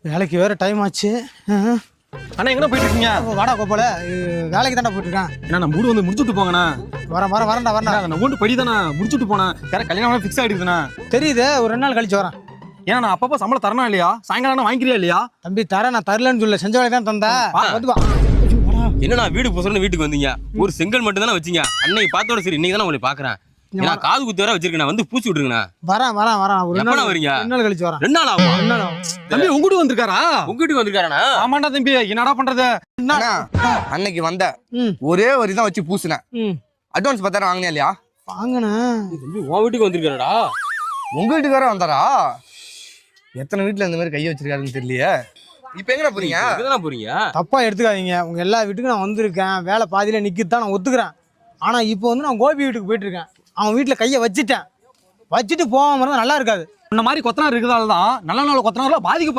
வேலைக்கு வேற டைம் ஆச்சு. அண்ணா எங்கே போயிட்டு இருக்கீங்க? வாடா கோபால, வேலைக்கு தாண்டா போயிட்டு இருக்கேன். ஏன்னா நான் மூடு வந்து முடிச்சுட்டு போங்கண்ணா. வரேன்டா. நான் ஊண்டு படி தானே முடிச்சுட்டு போனேன். வேற கல்யாணம் ஃபிக்ஸ் ஆகிடுதுண்ணா. தெரியுது, ஒரு 2 நாள் கழிச்சு வரேன். ஏன்னா நான் அப்பப்போ சம்பளம் தரணும் இல்லையா? சாயங்காலம் வாங்கிக்கிறியா இல்லையா? தம்பி தரேன், நான் தரலன்னு சொல்ல, செஞ்ச வேலை தான் தந்தேன். வந்து வா. என்னண்ணா வீடு புதுசுன்னு வீட்டுக்கு வந்தீங்க? ஒரு செங்கல் மட்டும் தானே வச்சீங்க. அன்னைக்கு பார்த்தோட சரி, இன்னைக்கு தானே உங்களை பாக்குறேன். நான் காது குத்து வர வச்சிருக்கேன், வந்து பூச்சி விட்டுருங்கண்ணா. வரேன். ஒரு எப்பண்ணா 2 வரீங்க? நாள் கழிச்சு வரேன். 2 நாள் ஆகும். 2 நாள் ஆகும். தம்பி உங்ககிட்ட வந்திருக்காரா? உங்ககிட்ட வந்திருக்காரண்ணா? ஆமாண்டா தம்பி, என்னடா பண்றது? அன்னைக்கு வந்த ஒரே ஒரு தான் வச்சு பூசினேன். அட்வான்ஸ் 10,000 வாங்கினே இல்லையா? வாங்கினேன். தம்பி உன் வீட்டுக்கு வந்திருக்காரடா? உங்க வீட்டுக்கார வந்தாரா? எத்தனை வீட்டுல இந்த மாதிரி கையை வச்சிருக்காருன்னு தெரியலையே. இப்ப எங்க போறீங்க? எங்கதானே போறீங்க? தப்பா எடுத்துக்காதீங்க. உங்க எல்லா வீட்டுக்கும் நான் வந்திருக்கேன். வேலை பாதியில நிக்கிதான், நான் ஒத்துக்கிறேன். ஆனா இப்போ வந்து நான் கோபி வீட்டுக்கு போயிட்டு இருக்கேன். அவன் வீட்டுல கையை வச்சுட்டு போகாம இருந்தா நல்லா இருக்காது. இந்த மாதிரி கொத்தனார் இருக்கிறதால தான் நல்ல நாள் கொத்தனார்லாம் பாதிக்க